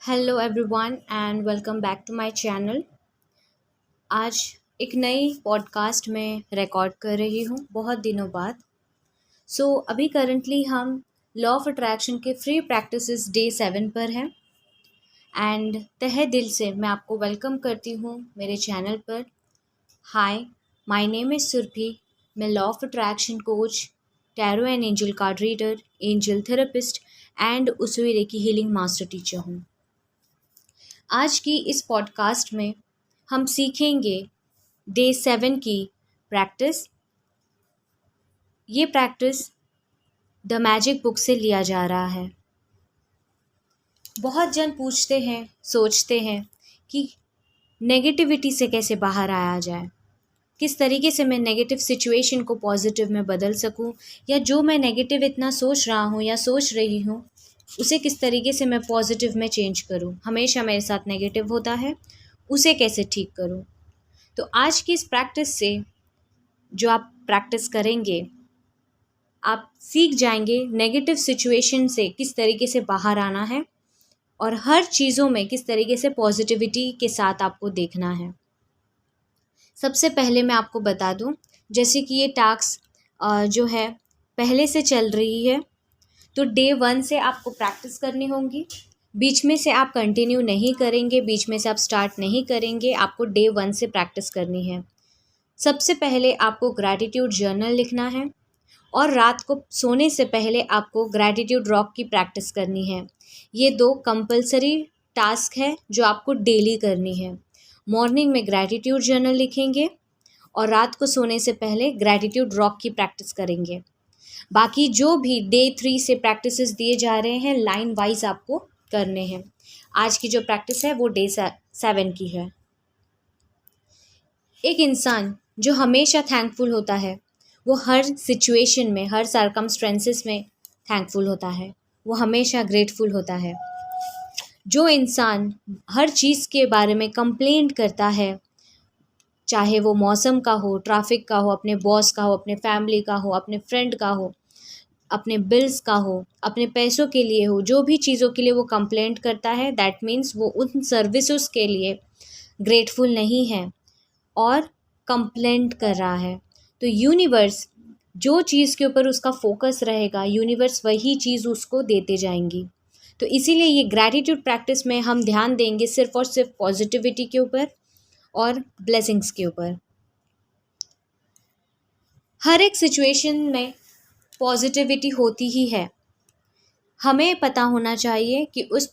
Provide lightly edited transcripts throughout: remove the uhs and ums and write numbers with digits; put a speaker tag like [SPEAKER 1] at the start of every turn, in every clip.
[SPEAKER 1] Hello everyone and welcome back to my channel. आज एक नई पॉडकास्ट में रिकॉर्ड कर रही हूँ बहुत दिनों बाद। अभी करंटली हम लॉ ऑफ अट्रैक्शन के फ्री प्रैक्टिसेस डे 7 पर हैं एंड तहे दिल से मैं आपको वेलकम करती हूँ मेरे चैनल पर। हाय, माय नेम इज़ सुरभि। मैं law of attraction coach, tarot and angel card reader, angel therapist and उसुई recce healing master teacher हूँ। आज की इस पॉडकास्ट में हम सीखेंगे डे 7 की प्रैक्टिस। ये प्रैक्टिस द मैजिक बुक से लिया जा रहा है। बहुत जन पूछते हैं, सोचते हैं कि नेगेटिविटी से कैसे बाहर आया जाए, किस तरीके से मैं नेगेटिव सिचुएशन को पॉजिटिव में बदल सकूं, या जो मैं नेगेटिव इतना सोच रहा हूं या सोच रही हूं उसे किस तरीके से मैं पॉजिटिव में चेंज करूं। हमेशा मेरे साथ नेगेटिव होता है, उसे कैसे ठीक करूं। तो आज की इस प्रैक्टिस से जो आप प्रैक्टिस करेंगे, आप सीख जाएंगे नेगेटिव सिचुएशन से किस तरीके से बाहर आना है और हर चीज़ों में किस तरीके से पॉजिटिविटी के साथ आपको देखना है। सबसे पहले मैं आपको बता दूं, जैसे कि ये टास्क जो है पहले से चल रही है, तो डे 1 से आपको प्रैक्टिस करनी होगी। बीच में से आप कंटिन्यू नहीं करेंगे, बीच में से आप स्टार्ट नहीं करेंगे, आपको डे 1 से प्रैक्टिस करनी है। सबसे पहले आपको ग्रैटिट्यूड जर्नल लिखना है और रात को सोने से पहले आपको ग्रैटिट्यूड रॉक की प्रैक्टिस करनी है। ये 2 कंपलसरी टास्क है जो आपको डेली करनी है। मॉर्निंग में ग्रैटिट्यूड जर्नल लिखेंगे और रात को सोने से पहले ग्रैटिट्यूड रॉक की प्रैक्टिस करेंगे। बाकी जो भी डे 3 से प्रैक्टिसेस दिए जा रहे हैं, लाइन वाइज आपको करने हैं। आज की जो प्रैक्टिस है वो डे 7 की है। एक इंसान जो हमेशा थैंकफुल होता है, वो हर सिचुएशन में, हर सर्कमस्टेंसेस में थैंकफुल होता है, वो हमेशा ग्रेटफुल होता है। जो इंसान हर चीज़ के बारे में कंप्लेंट करता है, चाहे वो मौसम का हो, ट्रैफिक का हो, अपने बॉस का हो, अपने फैमिली का हो, अपने फ्रेंड का हो, अपने बिल्स का हो, अपने पैसों के लिए हो, जो भी चीज़ों के लिए वो कंप्लेंट करता है, दैट मीन्स वो उन सर्विसेज के लिए ग्रेटफुल नहीं है और कंप्लेंट कर रहा है। तो यूनिवर्स जो चीज़ के ऊपर उसका फोकस रहेगा, यूनिवर्स वही चीज़ उसको देते जाएंगी। तो इसीलिए ये ग्रैटिट्यूड प्रैक्टिस में हम ध्यान देंगे सिर्फ और सिर्फ पॉजिटिविटी के ऊपर और ब्लेसिंग्स के ऊपर। हर एक सिचुएशन में पॉजिटिविटी होती ही है। हमें पता होना चाहिए कि उस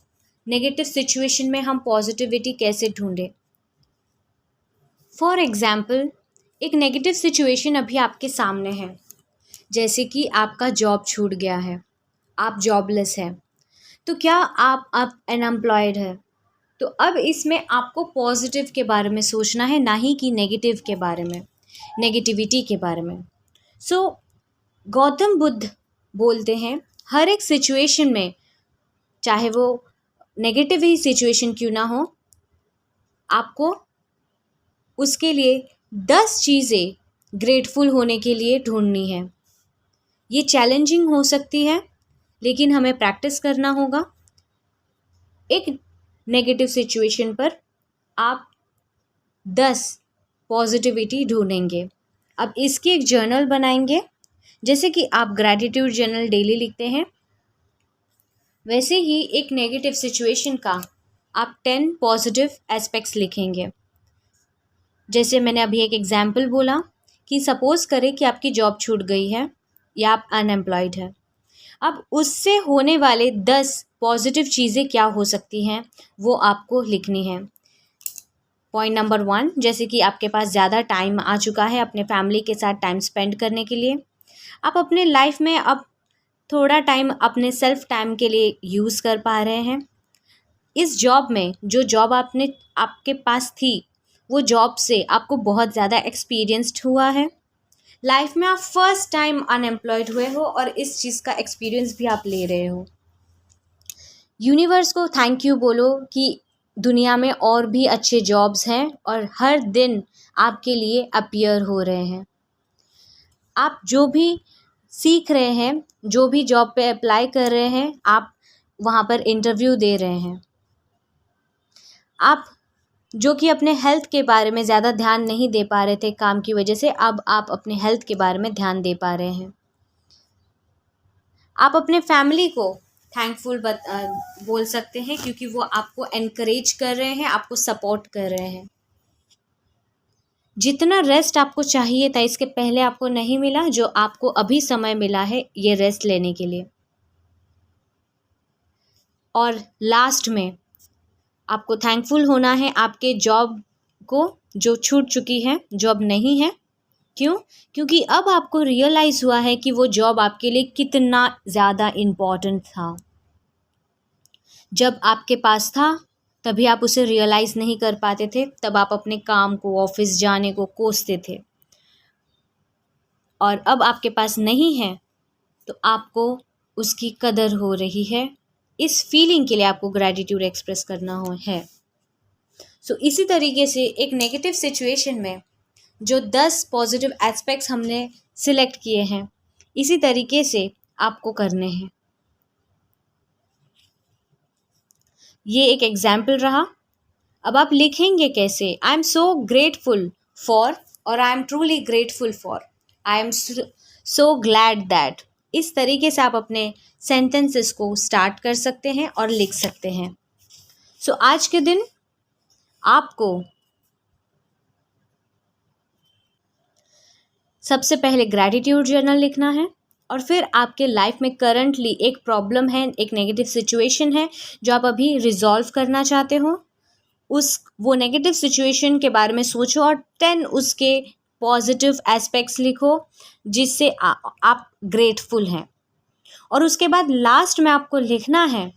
[SPEAKER 1] नेगेटिव सिचुएशन में हम पॉजिटिविटी कैसे ढूंढें। फॉर एग्ज़ाम्पल, एक नेगेटिव सिचुएशन अभी आपके सामने है, जैसे कि आपका जॉब छूट गया है, आप जॉबलेस हैं। तो क्या आप अनएम्प्लॉयड है, तो अब इसमें आपको पॉजिटिव के बारे में सोचना है, ना ही कि नेगेटिव के बारे में, नेगेटिविटी के बारे में। गौतम बुद्ध बोलते हैं, हर एक सिचुएशन में, चाहे वो नेगेटिव ही सिचुएशन क्यों ना हो, आपको उसके लिए 10 चीज़ें ग्रेटफुल होने के लिए ढूंढनी है। ये चैलेंजिंग हो सकती है, लेकिन हमें प्रैक्टिस करना होगा। एक नेगेटिव सिचुएशन पर आप 10 पॉजिटिविटी ढूंढेंगे। अब इसकी एक जर्नल बनाएंगे, जैसे कि आप ग्रैटिट्यूड जर्नल डेली लिखते हैं, वैसे ही एक नेगेटिव सिचुएशन का आप 10 पॉजिटिव एस्पेक्ट्स लिखेंगे। जैसे मैंने अभी एक एग्जाम्पल बोला कि सपोज़ करें कि आपकी जॉब छूट गई है या आप अनएम्प्लॉयड है। अब उससे होने वाले 10 पॉजिटिव चीज़ें क्या हो सकती हैं, वो आपको लिखनी है। पॉइंट नंबर 1, जैसे कि आपके पास ज़्यादा टाइम आ चुका है अपने फैमिली के साथ टाइम स्पेंड करने के लिए। आप अपने लाइफ में अब थोड़ा टाइम अपने सेल्फ टाइम के लिए यूज़ कर पा रहे हैं। इस जॉब में जो जॉब आपके पास थी, वो जॉब से आपको बहुत ज़्यादा एक्सपीरियंस्ड हुआ है। लाइफ में आप फर्स्ट टाइम अनएम्प्लॉयड हुए हो और इस चीज़ का एक्सपीरियंस भी आप ले रहे हो। यूनिवर्स को थैंक यू बोलो कि दुनिया में और भी अच्छे जॉब्स हैं और हर दिन आपके लिए अपीयर हो रहे हैं। आप जो भी सीख रहे हैं, जो भी जॉब पे अप्लाई कर रहे हैं, आप वहाँ पर इंटरव्यू दे रहे हैं। आप जो कि अपने हेल्थ के बारे में ज़्यादा ध्यान नहीं दे पा रहे थे काम की वजह से, अब आप अपने हेल्थ के बारे में ध्यान दे पा रहे हैं। आप अपने फैमिली को थैंकफुल बोल सकते हैं, क्योंकि वो आपको एनकरेज कर रहे हैं, आपको सपोर्ट कर रहे हैं। जितना रेस्ट आपको चाहिए था इसके पहले आपको नहीं मिला, जो आपको अभी समय मिला है ये रेस्ट लेने के लिए। और लास्ट में आपको थैंकफुल होना है आपके जॉब को जो छूट चुकी है, जॉब नहीं है। क्यों? क्योंकि अब आपको रियलाइज़ हुआ है कि वो जॉब आपके लिए कितना ज़्यादा इम्पॉर्टेंट था। जब आपके पास था तभी आप उसे रियलाइज़ नहीं कर पाते थे, तब आप अपने काम को, ऑफिस जाने को कोसते थे। और अब आपके पास नहीं है तो आपको उसकी कदर हो रही है। इस फीलिंग के लिए आपको ग्रैटिट्यूड एक्सप्रेस करना है। सो इसी तरीके से एक नेगेटिव सिचुएशन में जो 10 पॉजिटिव एस्पेक्ट्स हमने सिलेक्ट किए हैं, इसी तरीके से आपको करने हैं। ये एक एग्जाम्पल रहा। अब आप लिखेंगे कैसे? I am so grateful for, और I am truly grateful for, I am so glad that. इस तरीके से आप अपने सेंटेंसेस को स्टार्ट कर सकते हैं और लिख सकते हैं। सो आज के दिन आपको सबसे पहले ग्रैटिट्यूड जर्नल लिखना है, और फिर आपके लाइफ में करंटली एक प्रॉब्लम है, एक नेगेटिव सिचुएशन है जो आप अभी रिजॉल्व करना चाहते हो। वो नेगेटिव सिचुएशन के बारे में सोचो और 10 उसके पॉजिटिव एस्पेक्ट्स लिखो जिससे आप ग्रेटफुल हैं। और उसके बाद लास्ट में आपको लिखना है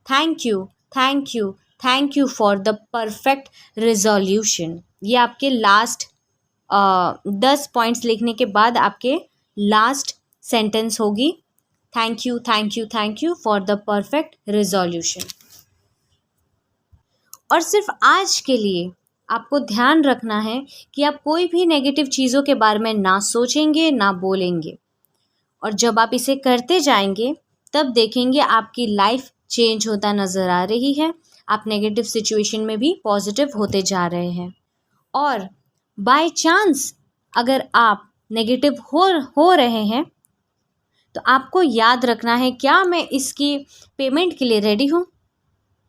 [SPEAKER 1] thank you, thank you, thank you for the perfect resolution. ये आपके लास्ट 10 पॉइंट्स लिखने के बाद आपके लास्ट सेंटेंस होगी, thank you, thank you, thank you for the perfect resolution. और सिर्फ आज के लिए आपको ध्यान रखना है कि आप कोई भी नेगेटिव चीज़ों के बारे में ना सोचेंगे, ना बोलेंगे। और जब आप इसे करते जाएंगे तब देखेंगे आपकी लाइफ चेंज होता नज़र आ रही है। आप नेगेटिव सिचुएशन में भी पॉजिटिव होते जा रहे हैं। और बाय चांस अगर आप नेगेटिव हो रहे हैं तो आपको याद रखना है, क्या मैं इसकी पेमेंट के लिए रेडी हूँ?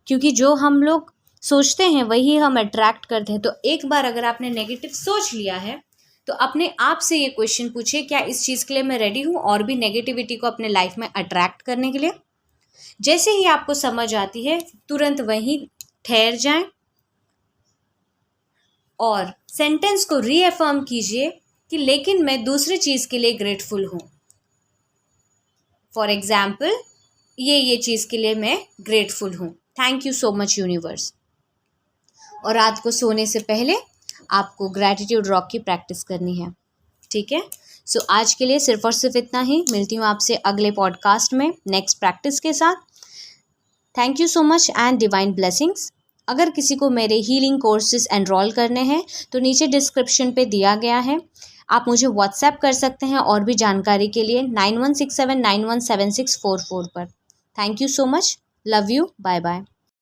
[SPEAKER 1] क्योंकि जो हम लोग सोचते हैं वही हम अट्रैक्ट करते हैं। तो एक बार अगर आपने नेगेटिव सोच लिया है तो अपने आप से ये क्वेश्चन पूछे, क्या इस चीज़ के लिए मैं रेडी हूँ और भी नेगेटिविटी को अपने लाइफ में अट्रैक्ट करने के लिए? जैसे ही आपको समझ आती है तुरंत वहीं ठहर जाएं और सेंटेंस को रीअफर्म कीजिए कि लेकिन मैं दूसरी चीज़ के लिए ग्रेटफुल हूँ। फॉर एग्जाम्पल, ये चीज़ के लिए मैं ग्रेटफुल हूँ। Thank you so much universe. और रात को सोने से पहले आपको ग्रैटिट्यूड रॉक की प्रैक्टिस करनी है। ठीक है? सो आज के लिए सिर्फ और सिर्फ इतना ही। मिलती हूँ आपसे अगले पॉडकास्ट में नेक्स्ट प्रैक्टिस के साथ। Thank you so much and divine blessings. अगर किसी को मेरे हीलिंग कोर्सेज एनरोल करने हैं तो नीचे डिस्क्रिप्शन पे दिया गया है, आप मुझे व्हाट्सएप कर सकते हैं और भी जानकारी के लिए 9167917644 पर। Thank you so much. Love you. Bye bye.